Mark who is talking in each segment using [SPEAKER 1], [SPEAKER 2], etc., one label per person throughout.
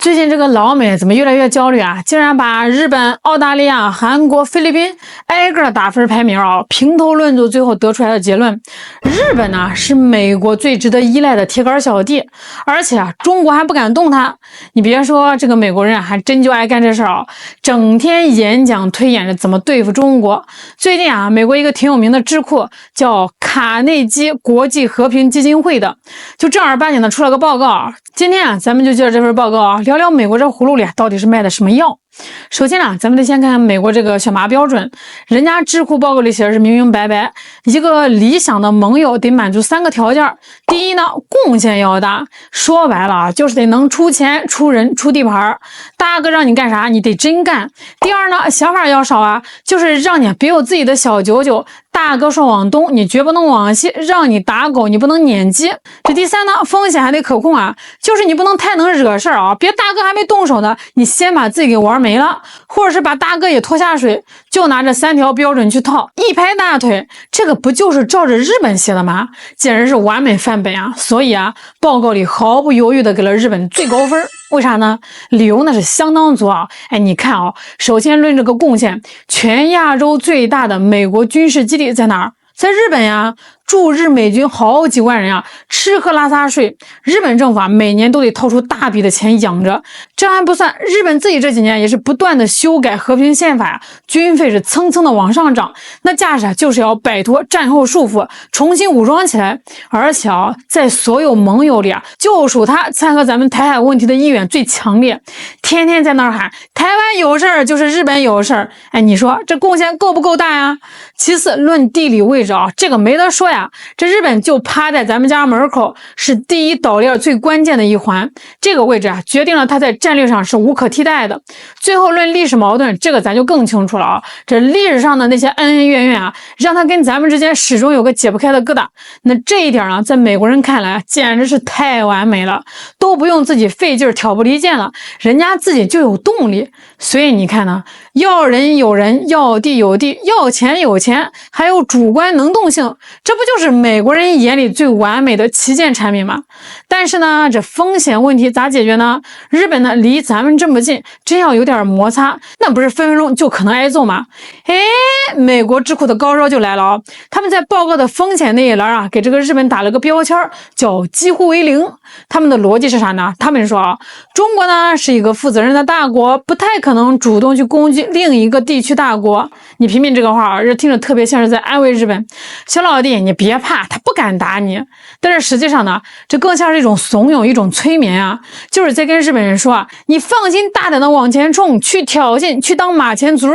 [SPEAKER 1] 最近这个老美怎么越来越焦虑啊？竟然把日本、澳大利亚、韩国、菲律宾挨个打分排名啊，评头论足，最后得出来的结论：日本呢是美国最值得依赖的铁杆小弟，而且中国还不敢动它。你别说，这个美国人还真就爱干这事啊，整天演讲推演着怎么对付中国。最近啊，美国一个挺有名的智库叫卡内基国际和平基金会的，就正儿八经的出了个报告啊。今天啊，咱们就借着这份报告啊，聊聊美国这葫芦里到底是卖的什么药。首先啊，咱们得先看美国这个选拔标准，人家智库报告里写的是明明白白，一个理想的盟友得满足3个条件。第一呢，贡献要大，说白了啊，就是得能出钱、出人、出地盘，大哥让你干啥，你得真干。第二呢，想法要少啊，就是让你别有自己的小九九，大哥说往东，你绝不能往西，让你打狗，你不能撵鸡。这第三呢，风险还得可控啊，就是你不能太能惹事啊，别大哥还没动手呢，你先把自己给玩没了，或者是把大哥也拖下水，就拿这3条标准去套，一拍大腿，这个不就是照着日本写的吗？简直是完美范本啊！所以啊，报告里毫不犹豫的给了日本最高分。为啥呢？理由那是相当足啊！哎，你看啊，首先论这个贡献，全亚洲最大的美国军事基地在哪儿？在日本呀，驻日美军好几万人啊，吃喝拉撒睡，日本政府啊每年都得掏出大笔的钱养着。这还不算，日本自己这几年也是不断的修改和平宪法，军费是蹭蹭的往上涨。那架势啊，就是要摆脱战后束缚，重新武装起来。而且啊，在所有盟友里啊，就属他参和咱们台海问题的意愿最强烈，天天在那儿喊台湾有事儿就是日本有事儿。哎，你说这贡献够不够大呀？其次，论地理位置啊，这个没得说呀，这日本就趴在咱们家门口，是第一岛链最关键的一环。这个位置啊，决定了它在战略上是无可替代的。最后论历史矛盾，这个咱就更清楚了啊。这历史上的那些恩恩怨怨啊，让它跟咱们之间始终有个解不开的疙瘩。那这一点啊，在美国人看来简直是太完美了，都不用自己费劲挑拨离间了，人家自己就有动力。所以你看呢，要人有人，要地有地，要钱有钱，还有主观能动性，这不就是美国人眼里最完美的旗舰产品吗？但是呢，这风险问题咋解决呢？日本呢离咱们这么近，真要有点摩擦，那不是分分钟就可能挨揍吗？哎，美国智库的高招就来了啊！他们在报告的风险那一栏啊，给这个日本打了个标签，叫几乎为零。他们的逻辑是啥呢？他们说啊，中国呢是一个负责任的大国，不太可能主动去攻击另一个地区大国。你品品这个话啊，这听着特别像是在安慰日本，小老弟，你别怕，他不敢打你。但是实际上呢，这更像是一种怂恿，一种催眠啊，就是在跟日本人说啊，你放心大胆的往前冲，去挑衅，去当马前卒，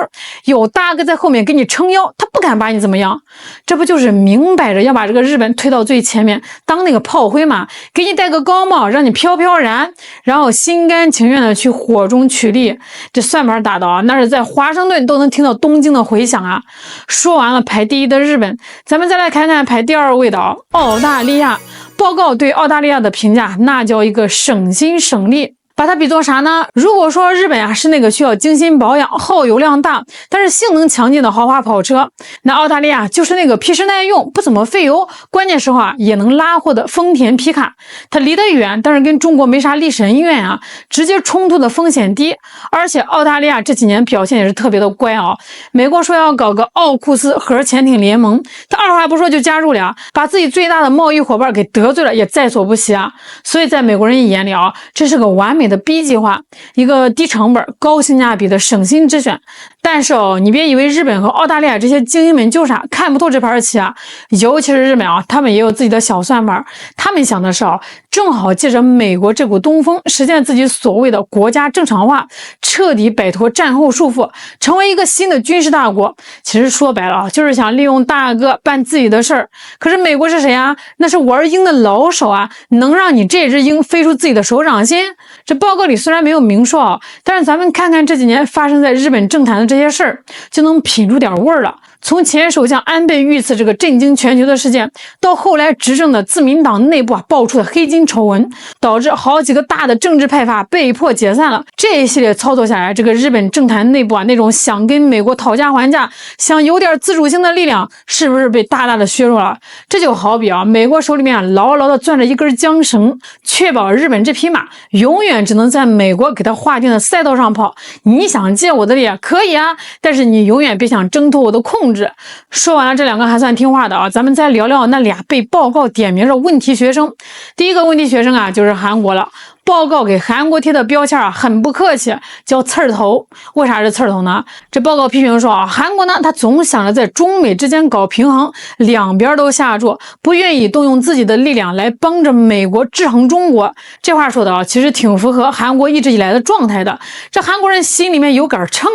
[SPEAKER 1] 有大哥在后面给你撑腰，他不敢把你怎么样。这不就是明摆着要把这个日本推到最前面，当那个炮灰嘛，给你戴个高帽，让你飘飘然，然后心甘情愿的去火中取栗。这算盘打到啊，那是在华盛顿都能听到东京的回响啊。说完了排第一的日本，咱们再来看看排第2位的澳大利亚。报告对澳大利亚的评价那叫一个省心省力。把它比作啥呢？如果说日本啊是那个需要精心保养、耗油量大，但是性能强劲的豪华跑车，那澳大利亚就是那个皮实耐用、不怎么费油，关键时候啊也能拉货的丰田皮卡。它离得远，但是跟中国没啥历史恩怨啊，直接冲突的风险低。而且澳大利亚这几年表现也是特别的乖啊。美国说要搞个奥库斯核潜艇联盟，他二话不说就加入了，把自己最大的贸易伙伴给得罪了也在所不惜啊。所以在美国人眼里啊，这是个完美的 B 计划，一个低成本高性价比的省心之选。但是你别以为日本和澳大利亚这些精英们就傻看不透这盘棋啊，尤其是日本啊，他们也有自己的小算盘。他们想的是正好借着美国这股东风，实现自己所谓的国家正常化，彻底摆脱战后束缚，成为一个新的军事大国。其实说白了就是想利用大哥办自己的事儿。可是美国是谁啊？那是玩鹰的老手啊，能让你这只鹰飞出自己的手掌心？这报告里虽然没有明说但是咱们看看这几年发生在日本政坛的这些事儿，就能品出点味儿了。从前首相安倍遇刺这个震惊全球的事件，到后来执政的自民党内部爆出的黑金丑闻，导致好几个大的政治派阀被迫解散了。这一系列操作下来，这个日本政坛内部那种想跟美国讨价还价、想有点自主性的力量，是不是被大大的削弱了？这就好比美国手里面牢牢的攥着一根缰绳，确保日本这匹马永远只能在美国给他划定的赛道上跑。你想借我的力可以啊，但是你永远别想挣脱我的控制。说完了这两个还算听话的咱们再聊聊那俩被报告点名的问题学生。第一个问题学生就是韩国了。报告给韩国贴的标签很不客气，叫刺儿头。为啥是刺儿头呢？这报告批评说韩国呢，他总想着在中美之间搞平衡，两边都下注，不愿意动用自己的力量来帮着美国制衡中国。这话说的其实挺符合韩国一直以来的状态的。这韩国人心里面有杆秤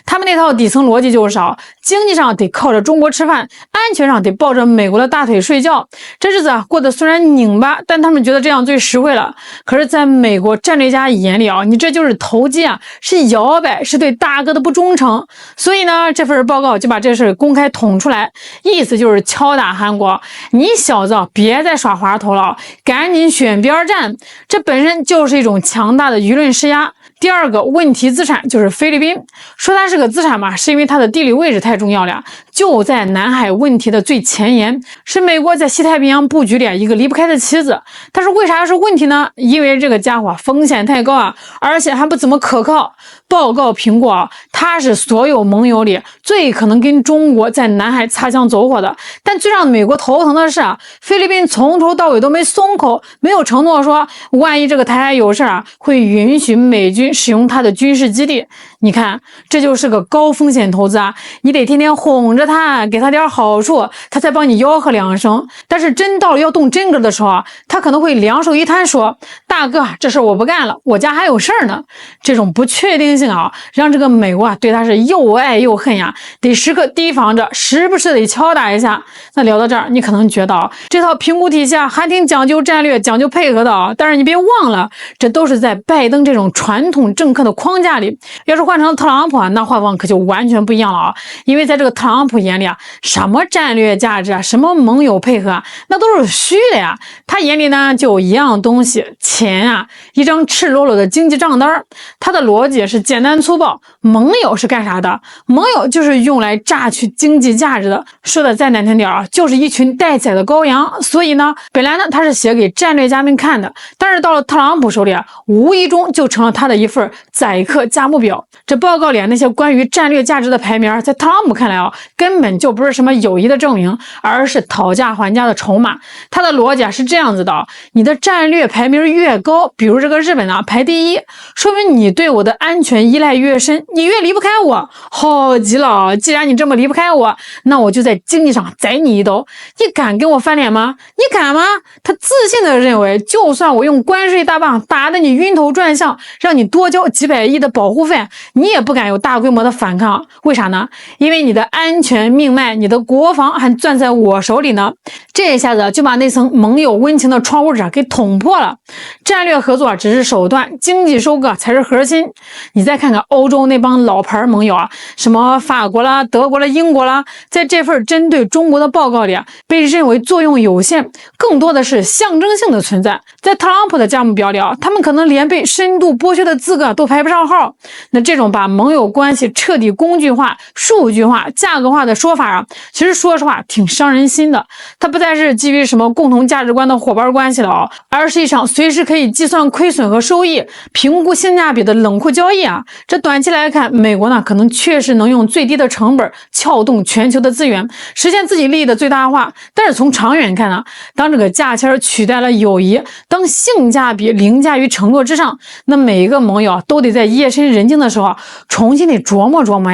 [SPEAKER 1] 他们那套底层逻辑就是经济上得靠着中国吃饭，安全上得抱着美国的大腿睡觉。这日子过得虽然拧巴，但他们觉得这样最实惠了。可是在美国战略家眼里你这就是投机是摇摆，是对大哥的不忠诚。所以呢，这份报告就把这事公开捅出来，意思就是敲打韩国，你小子别再耍滑头了，赶紧选边站。这本身就是一种强大的舆论施压。第二个问题资产就是菲律宾，说它是个资产是因为它的地理位置太重要了，就在南海问题的最前沿，是美国在西太平洋布局里一个离不开的棋子。但是为啥是问题呢？因为这个家伙风险太高而且还不怎么可靠。报告评过他是所有盟友里最可能跟中国在南海擦枪走火的。但最让美国头疼的是菲律宾从头到尾都没松口，没有承诺说万一这个台海有事会允许美军使用他的军事基地。你看，这就是个高风险投资你得天天哄着他，给他点好处，他才帮你吆喝两声。但是真到了要动真格的时候他可能会两手一摊说，大哥，这事我不干了，我家还有事儿呢。这种不确定性让这个美国对他是又爱又恨得时刻提防着，时不时得敲打一下。那聊到这儿，你可能觉得这套评估体系还挺讲究战略、讲究配合的但是你别忘了，这都是在拜登这种传统政客的框架里。要是换成了特朗普那画风可就完全不一样了因为在这个特朗普眼里什么战略价值什么盟友配合那都是虚的他眼里呢就一样东西，钱一张赤裸裸的经济账单。他的逻辑是简单粗暴，盟友是干啥的？盟友就是用来榨取经济价值的。说的再难听点就是一群待宰的羔羊。所以呢，本来呢他是写给战略家们看的，但是到了特朗普手里无意中就成了他的一份宰客价目表。这报告里那些关于战略价值的排名，在特朗普看来根本就不是什么友谊的证明，而是讨价还价的筹码。他的逻辑是这样子的你的战略排名越高，比如这个日本排第一，说明你对我的安全依赖越深，你越离不开我。好极了，既然你这么离不开我，那我就在经济上宰你一刀。你敢跟我翻脸吗？你敢吗？他自信的认为，就算我用关税大棒打得你晕头转向，让你多交几百亿的保护费，你也不敢有大规模的反抗。为啥呢？因为你的安全命脉，你的国防还攥在我手里呢。这一下子就把那层盟友温情的窗户纸给捅破了。战略合作只是手段，经济收割才是核心。你再看看欧洲那帮老牌盟友什么法国啦、德国啦、英国啦，在这份针对中国的报告里被认为作用有限，更多的是象征性的存在。在特朗普的价目表里他们可能连被深度剥削的资格都排不上号。那这种把盟友关系彻底工具化、数据化、价格化的说法其实说实话挺伤人心的。它不再是基于什么共同价值观的伙伴关系了而是一场随时可以计算亏损和收益、评估性价比的冷酷交易这短期来看，美国呢可能确实能用最低的成本撬动全球的资源，实现自己利益的最大化。但是从长远看当这个价签取代了友谊，当性价比凌驾于承诺之上，那每一个盟友都得在夜深人静的时候重新得琢磨琢磨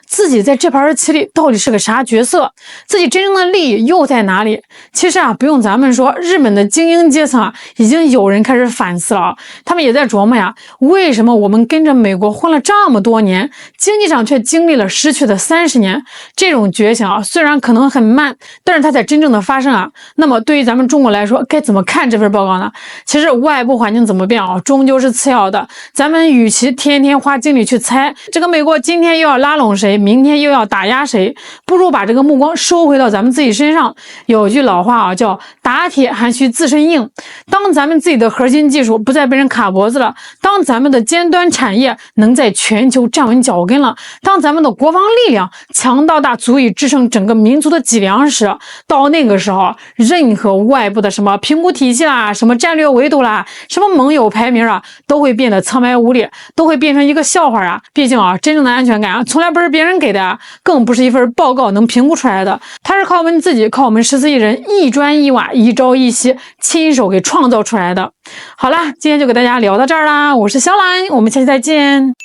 [SPEAKER 1] 自己在这盘棋里到底是个啥角色，自己真正的利益又在哪里。其实不用咱们说，日本的精英阶层已经有人开始反思了他们也在琢磨为什么我们跟着美国混了这么多年，经济上却经历了失去的30年。这种觉醒虽然可能很慢，但是它在真正的发生那么对于咱们中国来说，该怎么看这份报告呢？其实外部环境怎么变终究是次要的，咱们们与其天天花精力去猜这个美国今天又要拉拢谁，明天又要打压谁，不如把这个目光收回到咱们自己身上。有句老话啊，叫打铁还需自身硬。当咱们自己的核心技术不再被人卡脖子了，当咱们的尖端产业能在全球站稳脚跟了，当咱们的国防力量强到大足以支撑整个民族的脊梁时，到那个时候，任何外部的什么评估体系啦，什么战略维度啦，什么盟友排名啊，都会变得苍白无力，都会变成一个笑话啊！毕竟啊，真正的安全感啊，从来不是别人给的啊，更不是一份报告能评估出来的，它是靠我们自己，靠我们14亿人一砖一瓦、一朝一夕亲手给创造出来的。好啦，今天就给大家聊到这儿啦，我是小兰，我们下期再见。